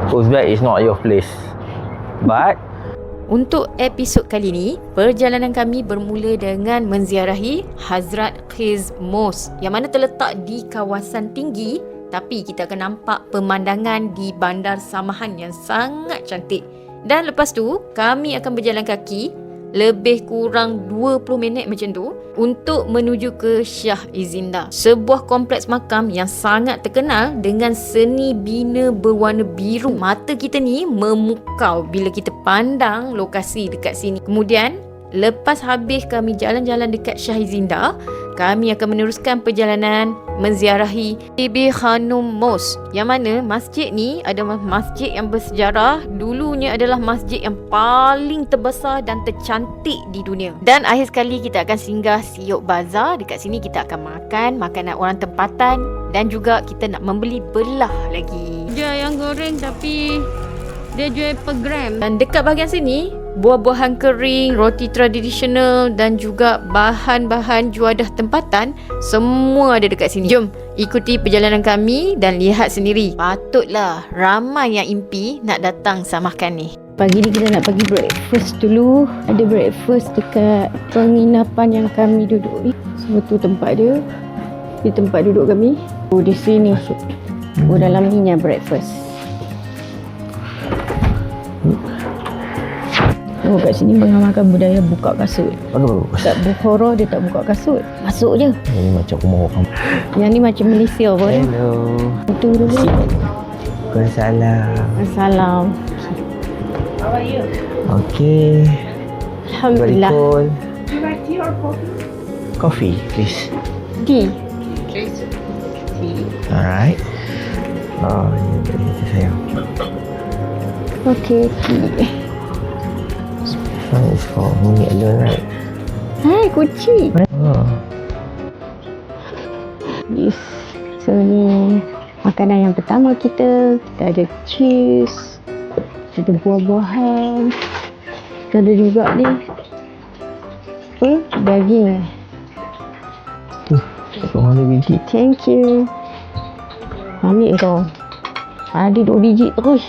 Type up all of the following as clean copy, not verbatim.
Uzbek is not your place. But untuk episod kali ini, perjalanan kami bermula dengan menziarahi Hazrat Khiz Mosque yang mana terletak di kawasan tinggi, tapi kita akan nampak pemandangan di Bandar Samahan yang sangat cantik. Dan lepas tu, kami akan berjalan kaki lebih kurang 20 minit macam tu untuk menuju ke Shah Izinda, sebuah kompleks makam yang sangat terkenal dengan seni bina berwarna biru. Mata kita ni memukau bila kita pandang lokasi dekat sini. Kemudian lepas habis kami jalan-jalan dekat Shah Izinda, kami akan meneruskan perjalanan menziarahi Bibi Khanum Mosque, yang mana masjid ni adalah masjid yang bersejarah. Dulunya adalah masjid yang paling terbesar dan tercantik di dunia. Dan akhir sekali kita akan singgah Siok Bazaar. Dekat sini kita akan makan makanan orang tempatan dan juga kita nak membeli belah lagi. Dia yang goreng tapi dia jual per gram. Dan dekat bahagian sini, buah-buahan kering, roti tradisional dan juga bahan-bahan juadah tempatan semua ada dekat sini. Jom ikuti perjalanan kami dan lihat sendiri. Patutlah ramai yang impi nak datang samakan ni. Pagi ni kita nak pergi breakfast dulu. Ada breakfast dekat penginapan yang kami duduk ni. So tu tempat dia. Di tempat duduk kami. Oh, di sini. Oh, dalam ni yang breakfast. Oh, kat sini mengamalkan budaya buka kasut. bagus. Kat Bukhara dia tak buka kasut. Masuk je. Ini macam rumah orang. Yang ni macam Malaysia pun. Hello. Itu dulu. Waalaikumsalam. Assalam. How are you? Okay. Alhamdulillah. Barikul. Do you like tea or coffee? Coffee, please. Tea. Okay, so tea. Alright. Oh, ini sayang. Okay, tea. This one is for me alone, right? Hai, kucing. Oh. Yes. So ni makanan yang pertama kita. Kita ada cheese, kita ada buah-buahan, kita ada juga ni apa? Daging. Korang ada biji. Thank you. Ambil kau. Ada 2 biji terus.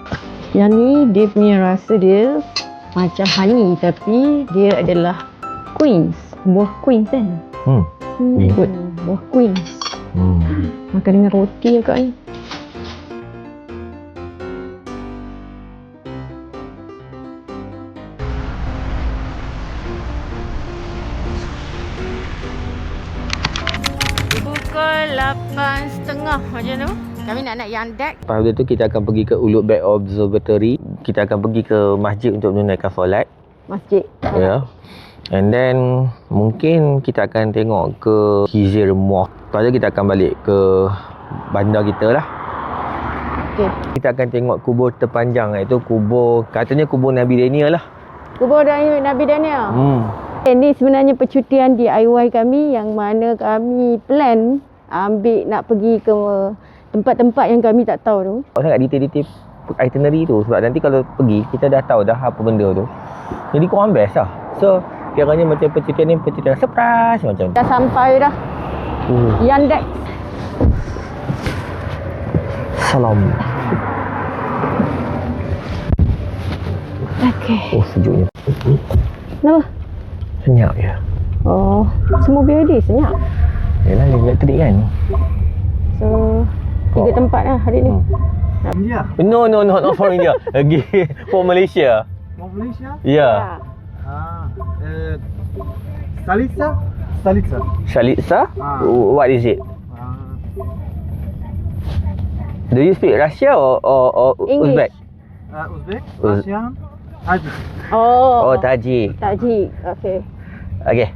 Yang ni dia punya rasa dia macam honey tapi dia adalah queens. Buah queens kan? Good. Buah queens. Makan dengan roti agak ni. Pukul 8.30 macam tu. Kami nak naik yang deck. Lepas tu kita akan pergi ke Ulugh Observatory. Kita akan pergi ke masjid untuk menunaikan solat. Masjid. Ya. Yeah. And then mungkin kita akan tengok ke Khizr Mosque. Lepas tu kita akan balik ke bandar kita lah. Okey. Kita akan tengok kubur terpanjang, iaitu kubur, katanya kubur Nabi Daniel lah. Kubur Nabi Daniel. Ini sebenarnya percutian DIY kami yang mana kami plan ambil nak pergi ke tempat-tempat yang kami tak tahu tu. Sangat detail-detail itinerary tu, sebab nanti kalau pergi kita dah tahu dah apa benda tu. Jadi korang best lah. So kiranya macam percutian ni percutian surprise macam tu. Dah sampai dah. Yandex. Salam. Okey. Oh, sejuknya. Kenapa? Senyap je. Oh, semua BOD senyap. Yalah, ni elektrik kan. So 3 tempat lah hari ni. India? No, not for India. Lagi for Malaysia. From Malaysia? Yeah. Stolica? Stolica. Shalitsa? Ah. What is it? Do you speak Russia or English. Uzbek? Uzbek, Russian, Tajik. Oh, Tajik. Tajik. Okey. Okay.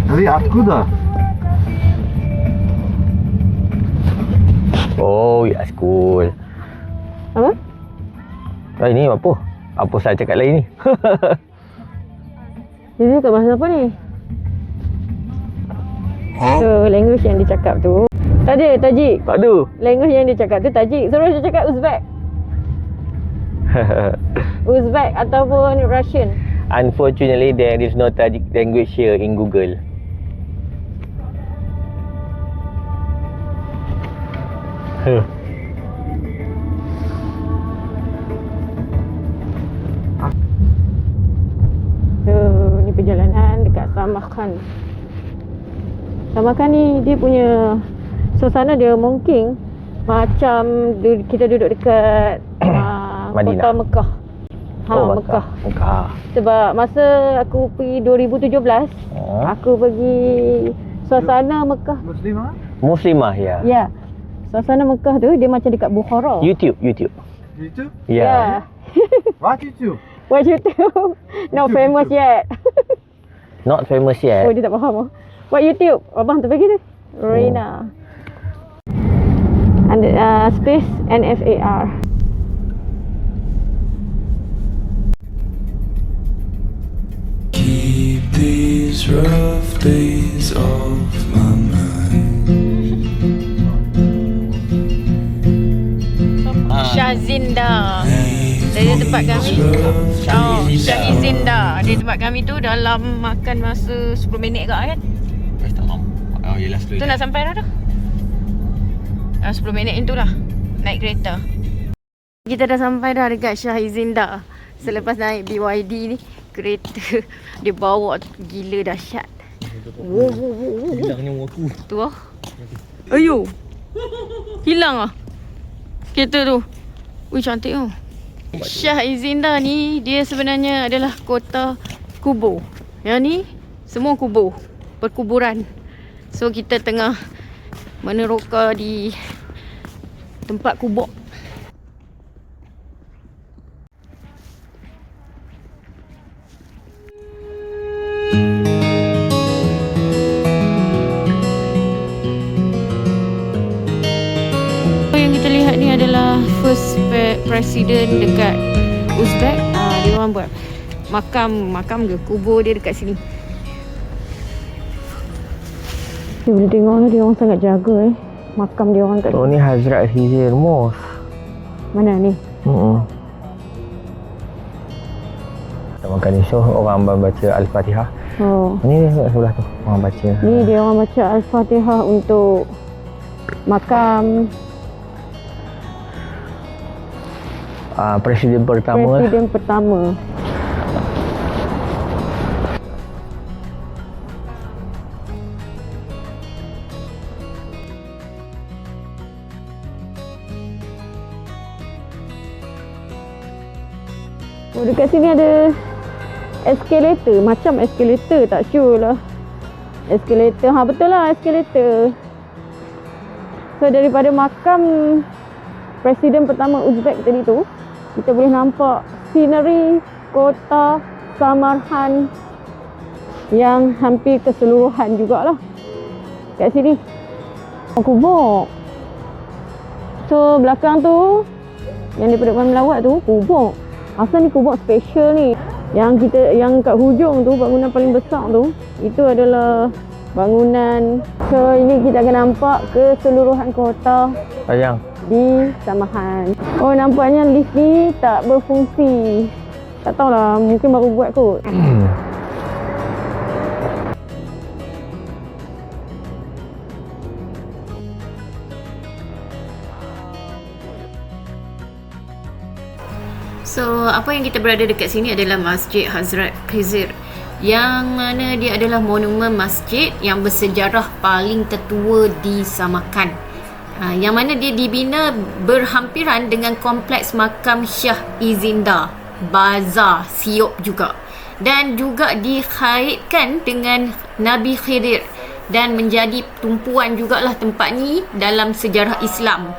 Jadi откуда? Oh, ya cool. Apa? Ini apa? Apa saya cakap lain ni? Ini kat bahasa apa ni? So, language yang dia cakap tu tak ada, Tajik. Tak ada. Language yang dia cakap tu Tajik. Suruh dia cakap Uzbek. Uzbek ataupun Russian. Unfortunately, there is no Tajik language here in Google. perjalanan dekat Samarkand. Samarkand ni dia punya suasana dia mungkin macam kita duduk dekat Madinah. kota Mekah. Mekah. Sebab masa aku pergi 2017, aku pergi suasana Mekah. Muslimah? Muslimah, ya. Ya. Suasana Mekah tu dia macam dekat Bukhara. YouTube. YouTube? Ya. What YouTube? Watch YouTube. Not famous yet. Not famous yet. Oh, dia tak faham. What YouTube? Abang tu pergi tu. Rina. And space NFAR. Keep these rough days off my mind. Syahizinda. Dari tempat kami. Syahizinda. Di tempat kami tu dalam makan masa 10 minit ke kan? Oh, yelah Tu nak sampai dah tu. 10 minit itu lah naik kereta. Kita dah sampai dah dekat Syahizinda. Selepas naik BYD ni, kereta dia bawa gila dahsyat. Hilangnya aku. Tu lah. Ayo. Hilang lah kereta tu. Ui, cantik tu. Syahizinda ni dia sebenarnya adalah kota kubur. Yang ni semua kubur, perkuburan. So kita tengah meneroka di tempat kubur. Yang kita lihat ni adalah first presiden dekat Uzbek. Dia orang buat makam ke kubur dia dekat sini. Dia boleh tengok lah, dia orang sangat jaga makam dia orang kat Oh, ni Hazrat Khizr Mosque. mana ni? Kita makan ni, so orang baca Al-Fatihah. Oh, Ni sebelah tu, orang baca. ni dia orang baca Al-Fatihah untuk makam Presiden pertama lah. presiden pertama. Oh, dekat sini ada escalator, macam escalator, tak sure lah. Escalator, betul lah escalator. So daripada makam presiden pertama Uzbek tadi tu, kita boleh nampak scenery kota Samarkand yang hampir keseluruhan jugalah kat sini. Kubur. So belakang tu yang daripada Puan Melawat tu kubur. Asal ni kubur special ni. Yang kat hujung tu, bangunan paling besar tu, itu adalah bangunan. So ini kita akan nampak keseluruhan kota Sayang. di Samarkand. Oh, nampaknya lift ni tak berfungsi. Tak tahulah, mungkin baru buat kot. So, apa yang kita berada dekat sini adalah Masjid Hazrat Khizr, yang mana dia adalah monumen masjid yang bersejarah paling tertua di Samarkand. Yang mana dia dibina berhampiran dengan kompleks makam Syahizinda, Bazar Siop juga, dan juga dikaitkan dengan Nabi Khidir dan menjadi tumpuan jugalah tempat ni dalam sejarah Islam.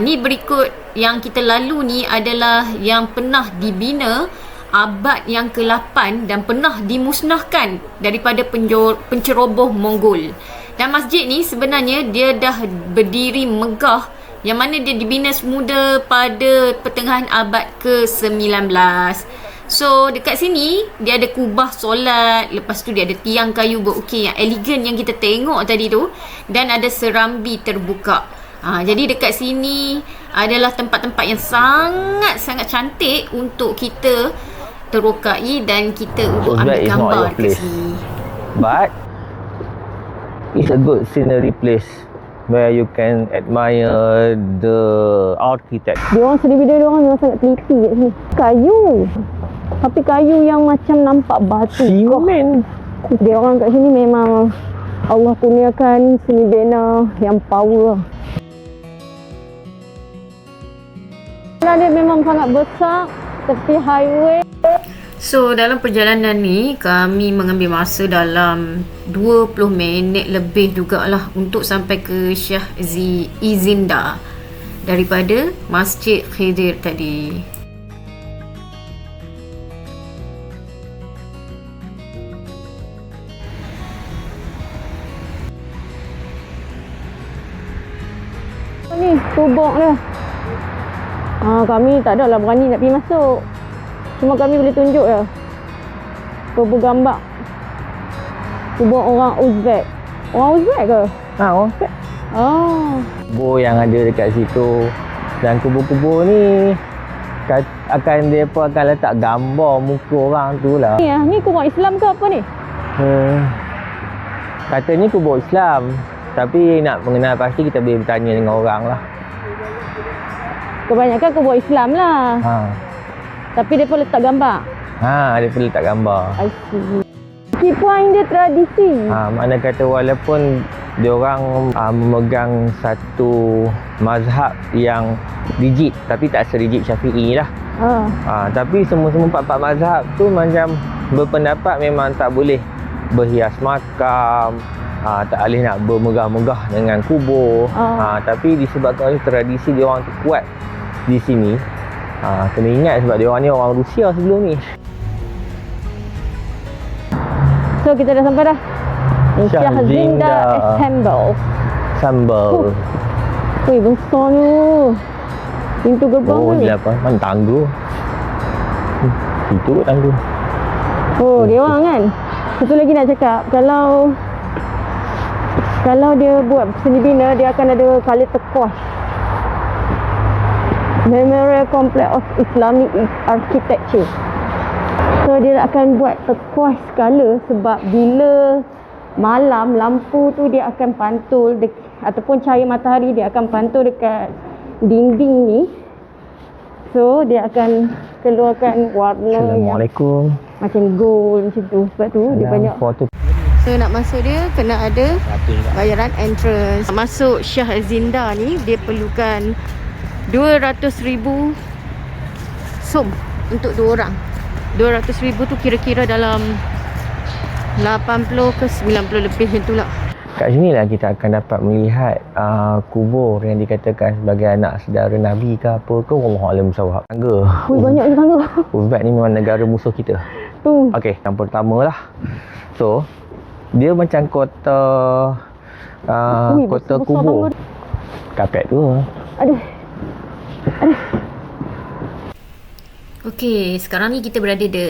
Ni berikut yang kita lalu ni adalah yang pernah dibina abad yang ke-8 dan pernah dimusnahkan daripada penceroboh Mongol. Dan masjid ni sebenarnya dia dah berdiri megah, yang mana dia dibina semula pada pertengahan abad ke-19. So dekat sini dia ada kubah solat, lepas tu dia ada tiang kayu berukir yang elegan yang kita tengok tadi tu, dan ada serambi terbuka. Jadi dekat sini adalah tempat-tempat yang sangat-sangat cantik untuk kita terokai dan kita untuk ambil gambar dekat sini. But it's a good scenery place where you can admire the architect. Dia orang sendiri dia orang memang sangat teliti kat sini. Kayu. Tapi kayu yang macam nampak batu. Simen. Dia orang kat sini memang Allah kurniakan seni bina yang power. Jalan dia memang sangat besar, tepi highway. So dalam perjalanan ni kami mengambil masa dalam 20 minit lebih jugalah untuk sampai ke Syah Izinda daripada Masjid Khidir tadi. Ni kubur dia. Kami tak adalah berani nak pergi masuk. Cuma kami boleh tunjuk je. Kubur gambar. Kubur orang Uzbek. Orang Uzbek ke? Orang kubur yang ada dekat situ. Dan kubur-kubur ni mereka akan letak gambar muka orang tu lah. Ni kubur Islam ke apa ni? Katanya kubur Islam. Tapi nak mengenal pasti kita boleh bertanya dengan orang lah. Kebanyakan kubur Islam lah. Tapi dia pun letak gambar. Dia pun letak gambar. I see. Key point dia tradisi. Mana kata walaupun diorang memegang satu mazhab yang rigid, tapi tak serigid Syafi'i lah. Tapi semua-semua empat-empat mazhab tu macam berpendapat memang tak boleh berhias makam, tak boleh nak bermegah-megah dengan kubur. Tapi disebabkan oleh tradisi diorang tu kuat di sini. Kena ingat sebab diorang ni orang Rusia sebelum ni. So kita dah sampai dah. Syah Zinda Sambal. Wih, besar ni. Pintu gerbang ni. Dia apa? Mana tangga? Itu kot tangga. Dia orang kan. Satu lagi nak cakap, kalau dia buat seni bina, dia akan ada kali turquoise. Memorial Complex of Islamic Architecture. So dia akan buat turquoise color sebab bila malam lampu tu dia akan pantul ataupun cahaya matahari dia akan pantul dekat dinding ni. So dia akan keluarkan warna yang macam gold macam tu. Sebab tu dia banyak foto. So nak masuk dia kena ada bayaran entrance. Masuk Syah Zinda ni dia perlukan 200,000 som untuk 2 orang. 200,000 tu kira-kira dalam 80 ke 90 lebih macam tu lah. Kat sini lah kita akan dapat melihat kubur yang dikatakan sebagai anak saudara Nabi ke apa ke. Wallahualam bissawab. Tangga. banyak je tangga. Uzbek ni memang negara musuh kita. Okey, yang pertama lah. So, dia macam kota kubur. Kapet tu. Aduh. Okey, sekarang ni kita berada di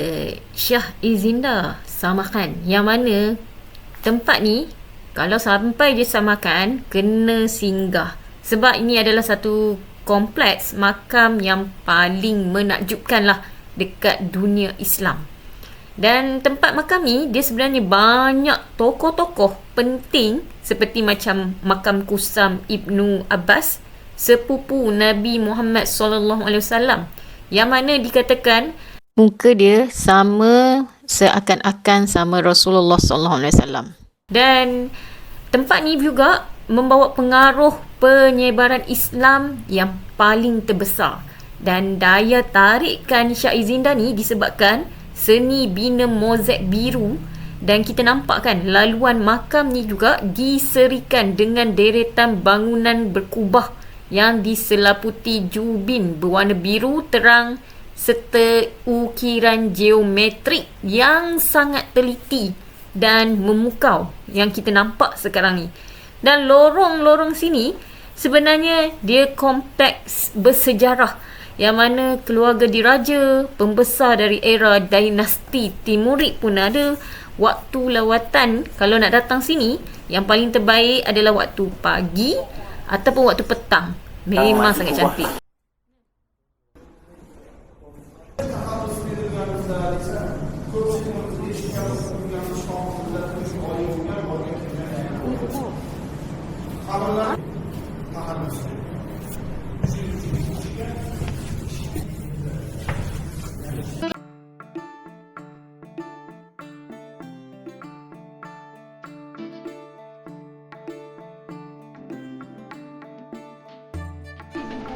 Syah Izinda Samarkand, yang mana tempat ni kalau sampai je Samarkand kena singgah sebab ini adalah satu kompleks makam yang paling menakjubkan lah dekat dunia Islam. Dan tempat makam ni dia sebenarnya banyak tokoh-tokoh penting seperti macam makam Kusam Ibnu Abbas, sepupu Nabi Muhammad SAW, yang mana dikatakan muka dia sama seakan-akan sama Rasulullah SAW. Dan tempat ni juga membawa pengaruh penyebaran Islam yang paling terbesar. Dan daya tarikan Syah Izinda ni disebabkan seni bina mozaik biru, dan kita nampak kan laluan makam ni juga diserikan dengan deretan bangunan berkubah yang diselaputi jubin berwarna biru terang serta ukiran geometrik yang sangat teliti dan memukau yang kita nampak sekarang ni. Dan lorong-lorong sini sebenarnya dia kompleks bersejarah yang mana keluarga diraja, pembesar dari era dinasti Timurid pun ada. Waktu lawatan kalau nak datang sini, yang paling terbaik adalah waktu pagi ataupun waktu petang. Memang sangat cantik.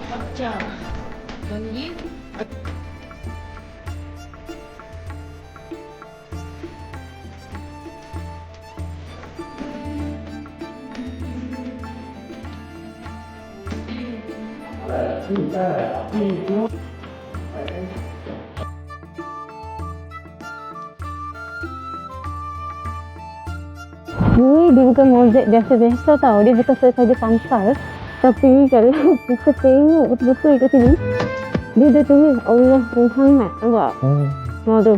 Macam Bagi Ni dia bukan mozek biasa-biasa tau. Dia bukan saja tampal. Tapi kalau kita tengok betul-betul kat sini, dia dah tulis Allah Muhammad. Nampak? Tu.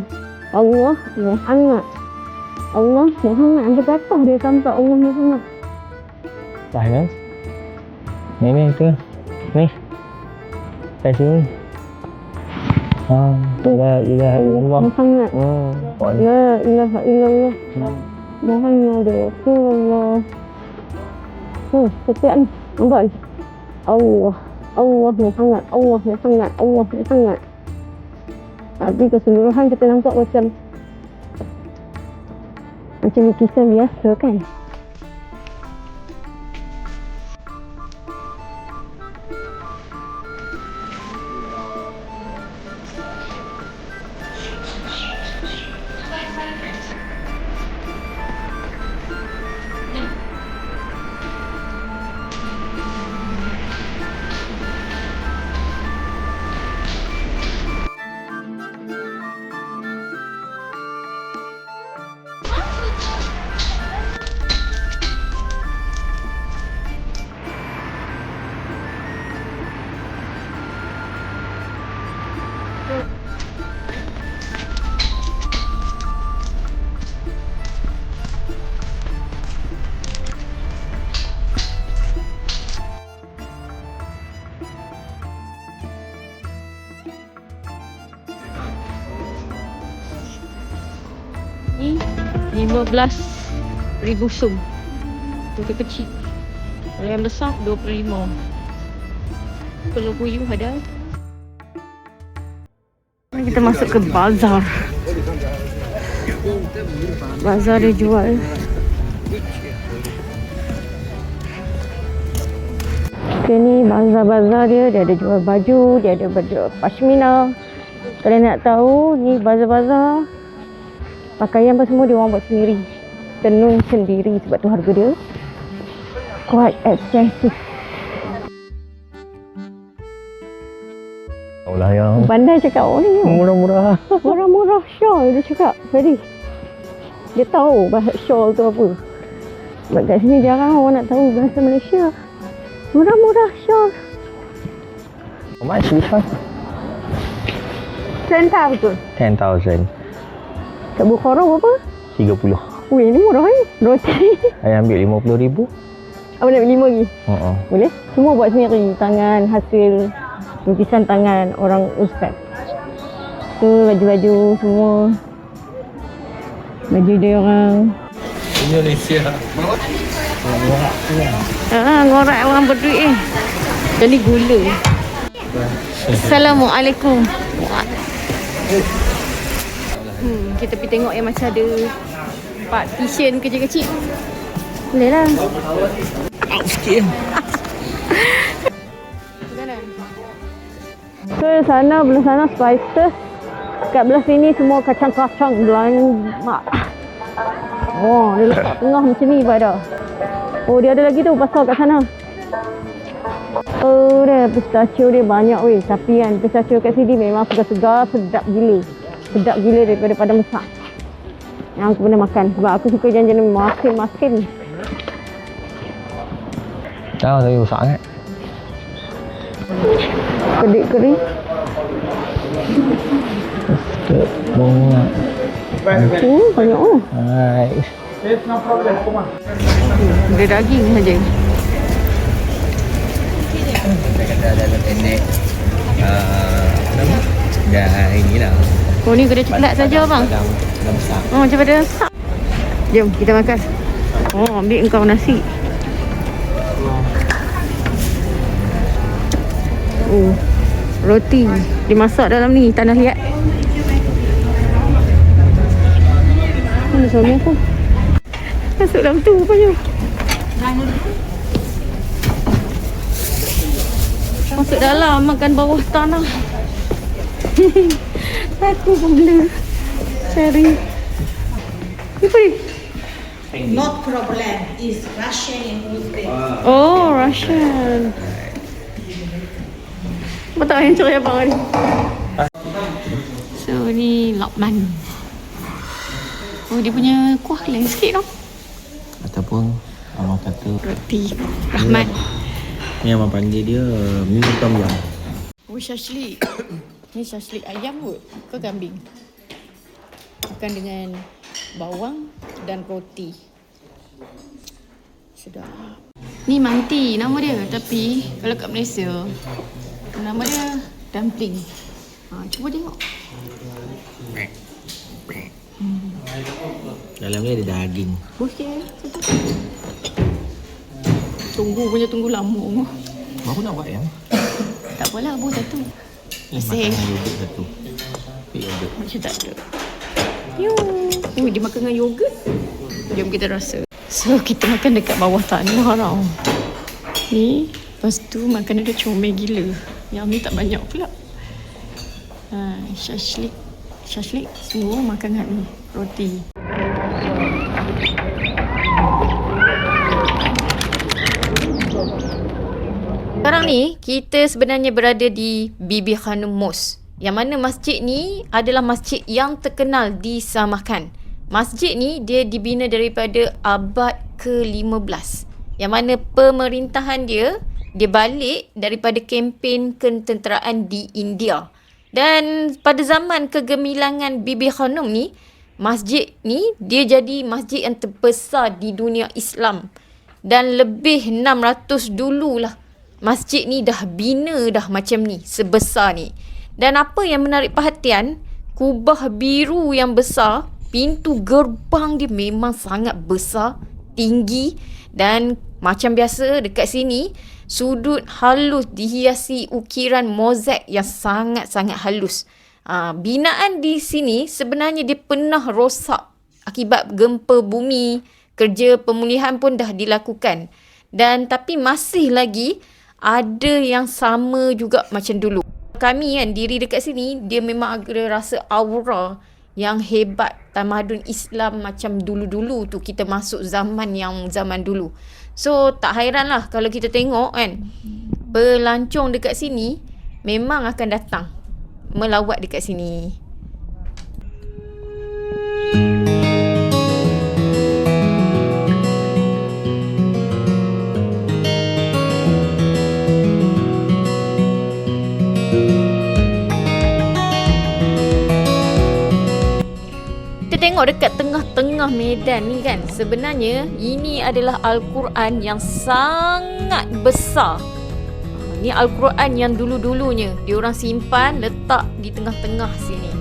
Allah Muhammad. Allah Muhammad. Sampai ke atas dia tampak Allah Muhammad. Dah kan? Ni tu. Ni. Kat sini. La ilaha illallah. Muhammad. La ilaha illallah. Muhammad Rasulullah. Setiap ni. Nampak? Allah Muhammad. Allah Muhammad. Allah Muhammad. Tapi keseluruhan kita nampak macam lukisan biasa kan? Ni 15,000 sum. Untuk kecil. Kalau yang besar 25. Kalau puyuh ada. Kita masuk ke bazar. Bazar dia jual. Okay, ni bazar-bazar dia ada jual baju, dia ada baju pashmina. Kalau nak tahu, ni bazar-bazar pakaian apa semua dia orang buat sendiri. Tenun sendiri sebab tu harga dia quite expensive. Allah yang Pandai cakap orang ni. murah-murah. Murah-murah shawl dia cakap. Jadi dia tahu bahasa shawl tu apa. Sebab kat sini jarang orang nak tahu bahasa Malaysia. Murah-murah shawl. How much this one? 10,000. 10,000. Kat Bukhara berapa? 30. Weh, ni murah ni. Roti. Saya ambil 50,000. Apa nak 5 lagi? Uh-uh. Boleh? Semua buat sendiri. Tangan, hasil lukisan tangan orang ustaz. Tu baju-baju semua. Baju dia orang. Indonesia. Ngorak orang berduit Jadi gula. Assalamualaikum. Kita pergi tengok yang macam ada partition kecil-kecil. Boleh lah. Sikit. So sana, belah sana spices. Kat belah sini semua kacang-kacang Belanda. Oh, dia letak tengah macam ni pada. Oh, dia ada lagi tu pasal kat sana. Oh, dia pistachio dia banyak weh. Tapi kan pistachio kat sini memang segar-segar, sedap gila. Sedap gila daripada Padang Besar yang aku pernah makan. Sebab aku suka jalan-jalan makin-makin. Tahu tapi besar sangat. Kedik kering. Bunga. Banyak oh. Hai. It's no problem, come on. Dia daging saja. Kita kata dalam pendek. Dah inilah. Oh, ni kedai coklat saja bang. Dalam besar. Oh, macam pada sak. Jom kita makan. Oh, ambil engkau nasi. Oh, roti dimasak dalam ni, tanah liat. Mana suami aku? Masuk dalam tu rupanya. Masuk dalam makan bawah tanah. Aku pun boleh cari. Apa ni? Not problem. Is Russian and Uzbek. Oh, Russian. Betul yang cari abang ni. So ni Lokman. Oh, dia punya kuah lain sikit tau. Ataupun abang kata Roti Rahmat. ni abang panggil dia mi tom yum. Oh, syashlik. Ni syashlik ayam kot ke kambing? Makan dengan bawang dan roti. Sedap. Ni manti nama dia, tapi kalau kat Malaysia nama dia dumpling. Cuba tengok. Dalam ni ada daging. Okey. Tunggu lama. Baru nak buat yang? Tak apalah, abu satu. Ni Asyik. makan yogurt satu. Yogurt. Macam tak ada. Dia makan dengan yogurt. Jom kita rasa. So kita makan dekat bawah tanah tau. Ni, lepas tu makan dia comel gila. Yang ni tak banyak pula. Syashlik. Syashlik semua makan dengan ni. Roti. Sekarang ni kita sebenarnya berada di Bibi Khanum Mosque. Yang mana masjid ni adalah masjid yang terkenal di Samarkand. Masjid ni dia dibina daripada abad ke-15. Yang mana pemerintahan dia balik daripada kempen ketenteraan di India. Dan pada zaman kegemilangan Bibi Khanum ni, masjid ni dia jadi masjid yang terbesar di dunia Islam. Dan lebih 600 dululah masjid ni dah bina dah macam ni, sebesar ni. Dan apa yang menarik perhatian, kubah biru yang besar, pintu gerbang dia memang sangat besar, tinggi, dan macam biasa dekat sini, sudut halus dihiasi ukiran mozaik yang sangat-sangat halus. Binaan di sini sebenarnya dia pernah rosak akibat gempa bumi, kerja pemulihan pun dah dilakukan. Dan tapi masih lagi ada yang sama juga macam dulu. Kami kan diri dekat sini, dia memang ada rasa aura yang hebat tamadun Islam macam dulu-dulu tu, kita masuk zaman dulu. So tak hairanlah kalau kita tengok kan, pelancong dekat sini memang akan datang melawat dekat sini. Tengok dekat tengah-tengah medan ni kan, sebenarnya ini adalah Al-Quran yang sangat besar. Ni Al-Quran yang dulu-dulunya diorang simpan letak di tengah-tengah sini.